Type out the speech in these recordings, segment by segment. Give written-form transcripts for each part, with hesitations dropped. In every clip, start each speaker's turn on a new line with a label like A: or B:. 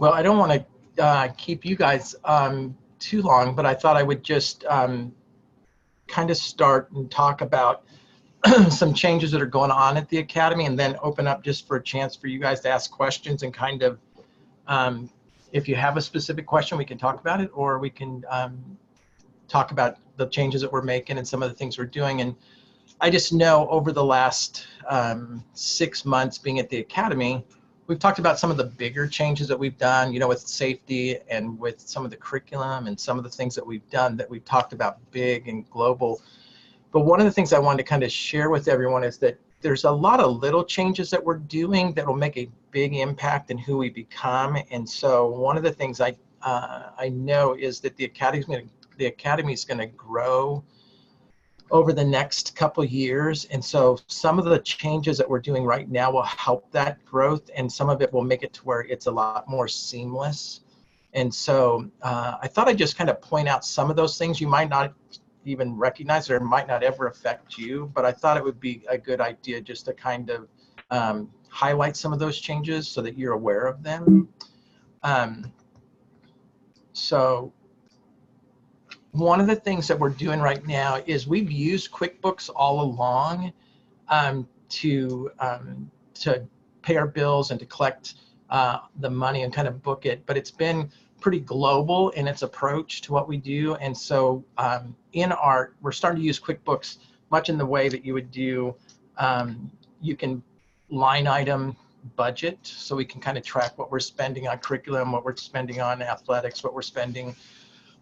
A: Well, I don't want to keep you guys too long, but I thought I would just kind of start and talk about some changes that are going on at the Academy, and then open up just for a chance for you guys to ask questions and kind of, if you have a specific question, we can talk about it, or we can talk about the changes that we're making and some of the things we're doing. And I just know over the last 6 months being at the Academy, we've talked about some of the bigger changes that we've done, you know, with safety and with some of the curriculum and some of the things that we've done that we've talked about big and global. But one of the things I wanted to kind of share with everyone is that there's a lot of little changes that we're doing that will make a big impact in who we become. And so one of the things I know is that the Academy is going to grow over the next couple of years. And so some of the changes that we're doing right now will help that growth, and some of it will make it to where it's a lot more seamless. And so I thought I'd just kind of point out some of those things you might not even recognize or might not ever affect you, but I thought it would be a good idea just to kind of highlight some of those changes so that you're aware of them. So one of the things that we're doing right now is we've used QuickBooks all along to pay our bills and to collect the money and kind of book it, but it's been pretty global in its approach to what we do. And so we're starting to use QuickBooks much in the way that you would do, you can line item budget, so we can kind of track what we're spending on curriculum, what we're spending on athletics, what we're spending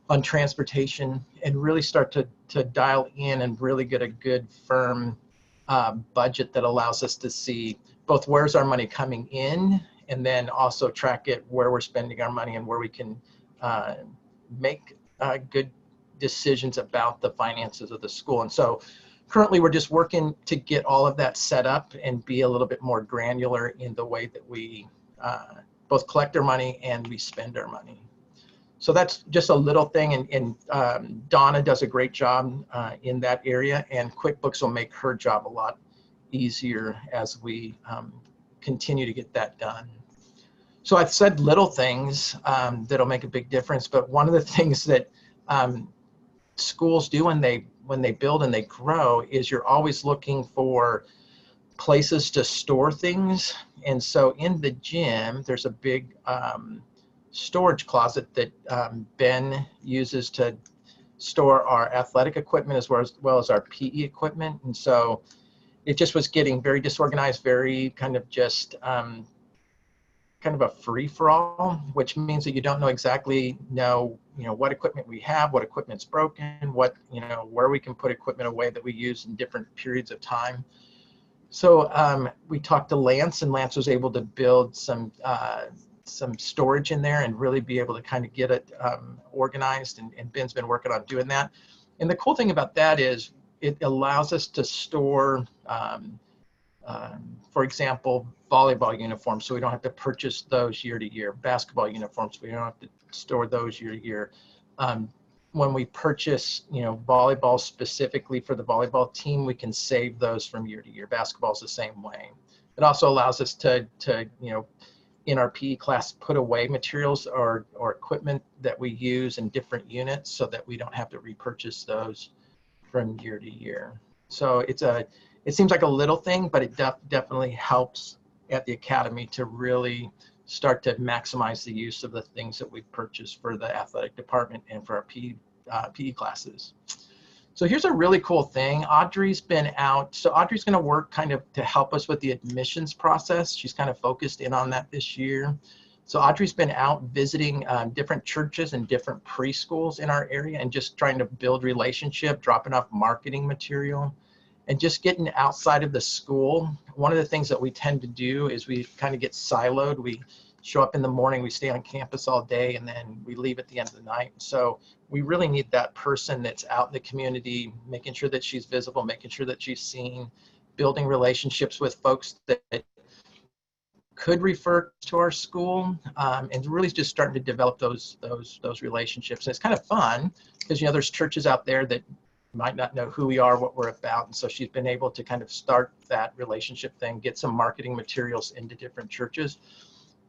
A: on transportation, and really start to dial in and really get a good firm budget that allows us to see both where's our money coming in, and then also track it where we're spending our money and where we can make good decisions about the finances of the school. And so currently we're just working to get all of that set up and be a little bit more granular in the way that we both collect our money and we spend our money. So that's just a little thing, and Donna does a great job in that area, and QuickBooks will make her job a lot easier as we continue to get that done. So I've said little things that'll make a big difference, but one of the things that schools do when they build and they grow is you're always looking for places to store things. And so in the gym, there's a big storage closet that Ben uses to store our athletic equipment as well as our PE equipment. And so it just was getting very disorganized, very kind of just kind of a free-for-all, which means that you don't exactly know what equipment we have, what equipment's broken, what where we can put equipment away that we use in different periods of time. So we talked to Lance, and Lance was able to build some storage in there and really be able to kind of get it organized, and Ben's been working on doing that. And the cool thing about that is it allows us to store for example, volleyball uniforms, so we don't have to purchase those year to year. Basketball uniforms, we don't have to store those year to year. When we purchase, volleyball specifically for the volleyball team, we can save those from year to year. Basketball is the same way. It also allows us to in our PE class, put away materials or equipment that we use in different units so that we don't have to repurchase those from year to year. So it seems like a little thing, but it definitely helps at the Academy to really start to maximize the use of the things that we've purchased for the athletic department and for our PE classes. So here's a really cool thing. Audrey's been out. So Audrey's going to work kind of to help us with the admissions process. She's kind of focused in on that this year. So Audrey's been out visiting different churches and different preschools in our area and just trying to build relationship, dropping off marketing material, and just getting outside of the school. One of the things that we tend to do is we kind of get siloed. We show up in the morning, we stay on campus all day, and then we leave at the end of the night. So we really need that person that's out in the community, making sure that she's visible, making sure that she's seen, building relationships with folks that could refer to our school, and really just starting to develop those relationships. And it's kind of fun because there's churches out there that might not know who we are, what we're about, and so she's been able to kind of start that relationship thing, get some marketing materials into different churches.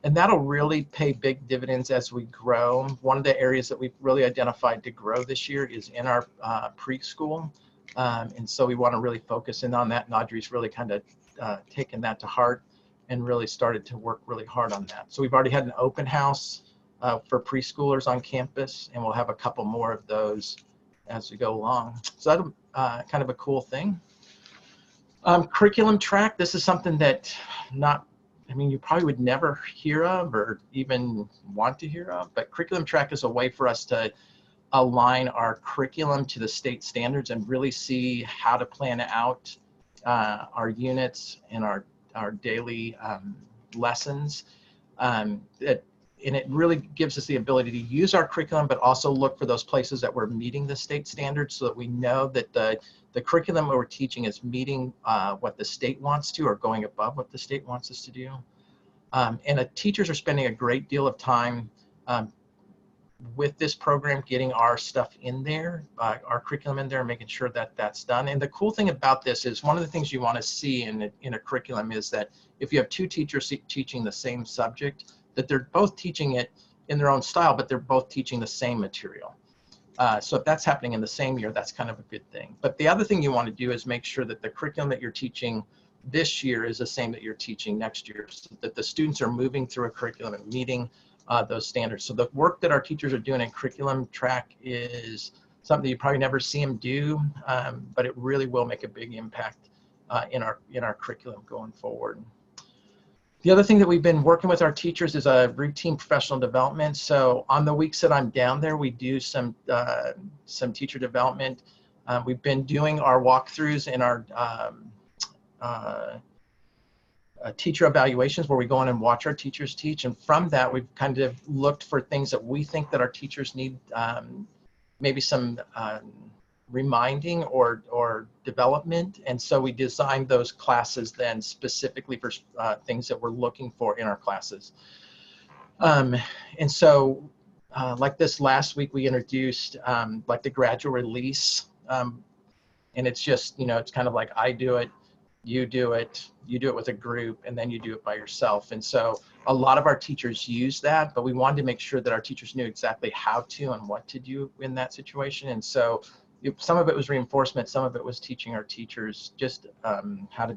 A: And that'll really pay big dividends as we grow. One of the areas that we've really identified to grow this year is in our preschool. And so we want to really focus in on that. And Audrey's really kind of taken that to heart and really started to work really hard on that. So we've already had an open house for preschoolers on campus, and we'll have a couple more of those as we go along. So that's kind of a cool thing. Curriculum track, this is something that you probably would never hear of or even want to hear of, but curriculum track is a way for us to align our curriculum to the state standards and really see how to plan out our units and our daily lessons. And it really gives us the ability to use our curriculum, but also look for those places that we're meeting the state standards so that we know that the curriculum that we're teaching is meeting what the state wants to or going above what the state wants us to do. And teachers are spending a great deal of time with this program, getting our stuff in there, our curriculum in there, making sure that that's done. And the cool thing about this is one of the things you want to see in a curriculum is that if you have two teachers teaching the same subject, that they're both teaching it in their own style, but they're both teaching the same material. So if that's happening in the same year, that's kind of a good thing. But the other thing you want to do is make sure that the curriculum that you're teaching this year is the same that you're teaching next year, so that the students are moving through a curriculum and meeting those standards. So the work that our teachers are doing in curriculum track is something you probably never see them do, but it really will make a big impact in our curriculum going forward. The other thing that we've been working with our teachers is a routine professional development. So on the weeks that I'm down there, we do some teacher development. We've been doing our walkthroughs in our teacher evaluations where we go in and watch our teachers teach. And from that, we've kind of looked for things that we think that our teachers need, maybe some reminding or development. And so we designed those classes then specifically for things that we're looking for in our classes. And so like this last week, we introduced like the gradual release. And it's just, it's kind of like I do it, you do it with a group, and then you do it by yourself. And so a lot of our teachers use that, but we wanted to make sure that our teachers knew exactly how to and what to do in that situation. And so some of it was reinforcement, some of it was teaching our teachers just how to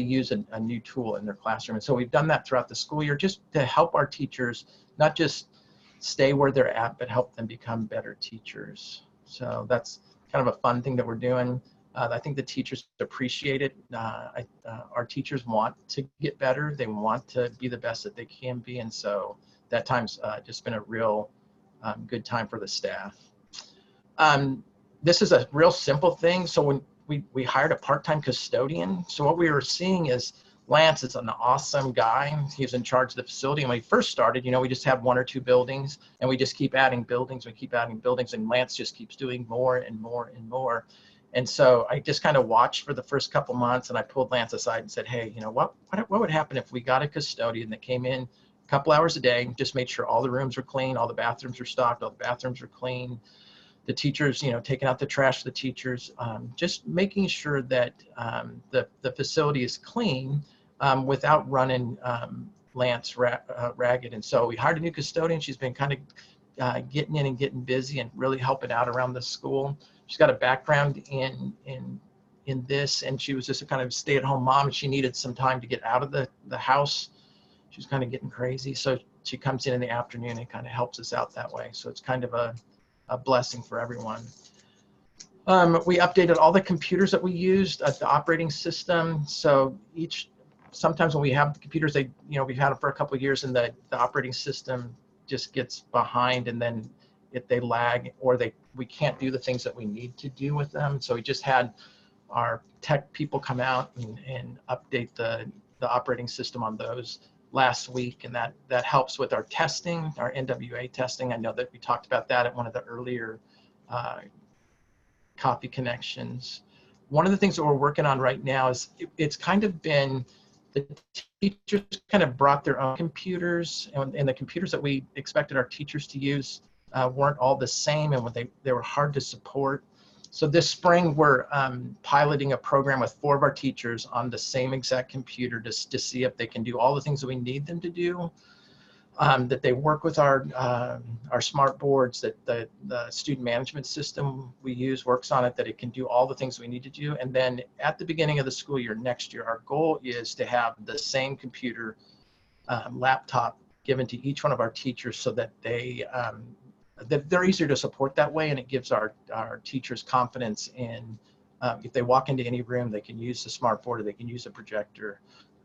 A: use a new tool in their classroom. And so we've done that throughout the school year just to help our teachers not just stay where they're at, but help them become better teachers. So that's kind of a fun thing that we're doing. I think the teachers appreciate it. Our teachers want to get better. They want to be the best that they can be. And so that time's just been a real good time for the staff. This is a real simple thing. So when we hired a part-time custodian, so what we were seeing is Lance is an awesome guy. He's in charge of the facility. And when we first started, we just have 1 or 2 buildings, and we just keep adding buildings. We keep adding buildings, and Lance just keeps doing more and more and more. And so I just kind of watched for the first couple months, and I pulled Lance aside and said, hey, what would happen if we got a custodian that came in a couple hours a day, just made sure all the rooms were clean, all the bathrooms were stocked, all the bathrooms were clean, the teachers, taking out the trash for the teachers, just making sure that the facility is clean without running Lance ragged. And so we hired a new custodian. She's been kind of getting in and getting busy and really helping out around the school. She's got a background in this, and she was just a kind of stay-at-home mom, and she needed some time to get out of the house. She was kind of getting crazy, so she comes in the afternoon and kind of helps us out that way. So it's kind of a blessing for everyone. We updated all the computers that we used at the operating system. So sometimes when we have the computers, we've had them for a couple of years, and the operating system just gets behind, and then they lag, or we can't do the things that we need to do with them. So we just had our tech people come out and update the operating system on those last week, and that helps with our testing, our NWA testing. I know that we talked about that at one of the earlier coffee connections. One of the things that we're working on right now is it's kind of been the teachers kind of brought their own computers, and the computers that we expected our teachers to use weren't all the same, and they were hard to support. So this spring, we're piloting a program with 4 of our teachers on the same exact computer to see if they can do all the things that we need them to do, that they work with our smart boards, that the student management system we use works on it, that it can do all the things we need to do. And then at the beginning of the school year next year, our goal is to have the same computer laptop given to each one of our teachers so that they're easier to support that way, and it gives our teachers confidence in if they walk into any room, they can use the smart board or they can use a projector,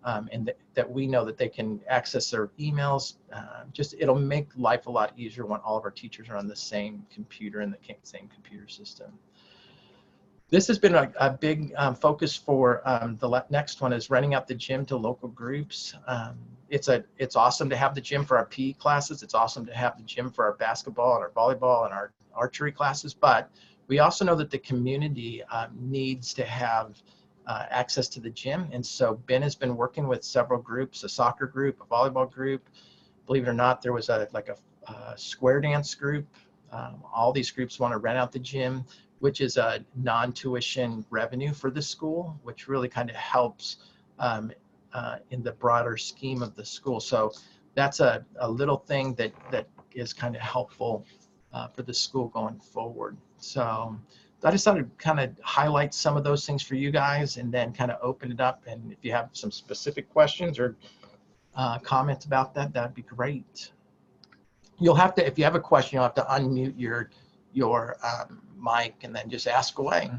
A: and that we know that they can access their emails. It'll make life a lot easier when all of our teachers are on the same computer in the same computer system. This has been a big focus for the next one is renting out the gym to local groups. It's awesome to have the gym for our PE classes. It's awesome to have the gym for our basketball and our volleyball and our archery classes. But we also know that the community needs to have access to the gym. And so Ben has been working with several groups, a soccer group, a volleyball group. Believe it or not, there was a square dance group. All these groups want to rent out the gym, which is a non-tuition revenue for the school, which really kind of helps in the broader scheme of the school. So that's a little thing that is kind of helpful for the school going forward. So I just thought I'd kind of highlight some of those things for you guys and then kind of open it up. And if you have some specific questions or comments about that, that'd be great. You'll have to, if you have a question, you'll have to unmute your mic and then just ask away.